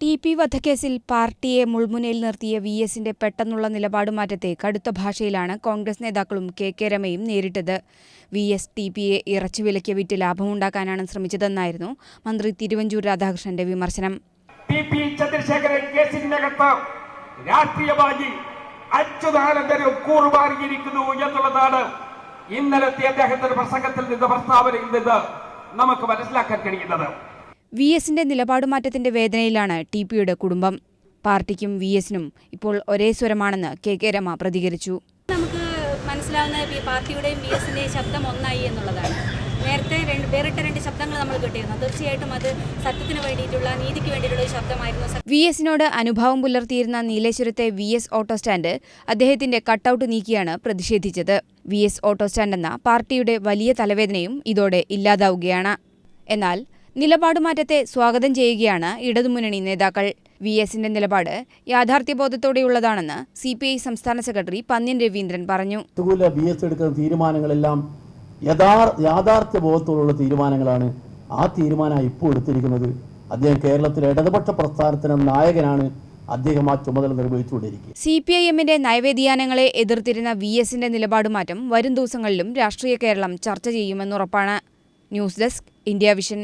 TP വധക്കേസിൽ പാർട്ടിയെ മുൾമുനയിൽ നിർത്തിയ VSന്റെ പെട്ടെന്നുള്ള നിലപാടുമാറ്റത്തെ കടുത്ത ഭാഷയിലാണ് കോൺഗ്രസ് നേതാക്കളും KK രമയും നേരിട്ടത്. VS TPയെ ഇറച്ചിവിലയ്ക്ക് വിറ്റ് ലാഭമുണ്ടാക്കാനാണ് ശ്രമിച്ചതെന്നായിരുന്നു മന്ത്രി തിരുവഞ്ചൂർ രാധാകൃഷ്ണന്റെ വിമർശനം. TP ചന്ദ്രശേഖരൻ കേസിനകത്ത് രാഷ്ട്രീയമായി അച്യുതാനന്ദനും കൂറുമാറിയിരിക്കുന്നു എന്നുള്ളതാണ് ഇന്നലത്തെ അദ്ദേഹത്തിന്റെ പ്രസംഗത്തിൽ നിന്ന് പ്രസ്താവനയിൽ നിന്ന് നമുക്ക് മനസ്സിലാക്കാൻ കഴിയുന്നത്. VSന്റെ നിലപാടുമാറ്റത്തിന്റെ വേദനയിലാണ് TPയുടെ കുടുംബം. പാർട്ടിക്കും VSനും ഇപ്പോൾ ഒരേ സ്വരമാണെന്ന് KK രമ പ്രതികരിച്ചു. നമുക്ക് മനസ്സിലാവുന്നത് പാർട്ടിയുടെയും VSന്റെയും ശബ്ദം ഒന്നായി എന്നുള്ളതാണ്. നേരത്തെ വേറിട്ട രണ്ട് ശബ്ദങ്ങൾ നമ്മൾ കേട്ടിരുന്നു. തീർച്ചയായിട്ടും അത് സത്യത്തിന് വേണ്ടിയിട്ടുള്ള നീതിക്ക് വേണ്ടിയിട്ടുള്ള ഒരു ശബ്ദമായിരുന്നു. VSനോട് അനുഭാവം പുലർത്തിയിരുന്ന നീലേശ്വരത്തെ VS ഓട്ടോ സ്റ്റാൻഡ് അദ്ദേഹത്തിന്റെ കട്ടൌട്ട് നീക്കിയാണ് പ്രതിഷേധിച്ചത്. VS ഓട്ടോ സ്റ്റാൻഡ് എന്ന പാർട്ടിയുടെ വലിയ തലവേദനയും ഇതോടെ ഇല്ലാതാവുകയാണ്. എന്നാൽ നിലപാടുമാറ്റത്തെ സ്വാഗതം ചെയ്യുകയാണ് ഇടതുമുന്നണി നേതാക്കൾ. VSന്റെ നിലപാട് യാഥാർത്ഥ്യബോധത്തോടെയുള്ളതാണെന്ന് CPI സംസ്ഥാന സെക്രട്ടറി പന്ന്യൻ രവീന്ദ്രൻ പറഞ്ഞു. VS എടുക്കുന്ന തീരുമാനങ്ങളെല്ലാം യാഥാർത്ഥ്യബോധത്തോടുള്ള തീരുമാനങ്ങളാണ്. ആ തീരുമാനം ഇപ്പോൾ എടുത്തിരിക്കുന്നത് അദ്ദേഹം കേരളത്തിലെ ഇടതുപക്ഷ പ്രസ്ഥാനത്തിന് നായകനാണ്. അദ്ദേഹം ആ ചുമതല നിർവഹിച്ചുകൊണ്ടിരിക്കുക. CPIMന്റെ നയവ്യതിയാനങ്ങളെ എതിർത്തിരുന്ന VSന്റെ നിലപാടുമാറ്റം വരും ദിവസങ്ങളിലും രാഷ്ട്രീയ കേരളം ചർച്ച ചെയ്യുമെന്നുറപ്പാണ്. News desk, India vision.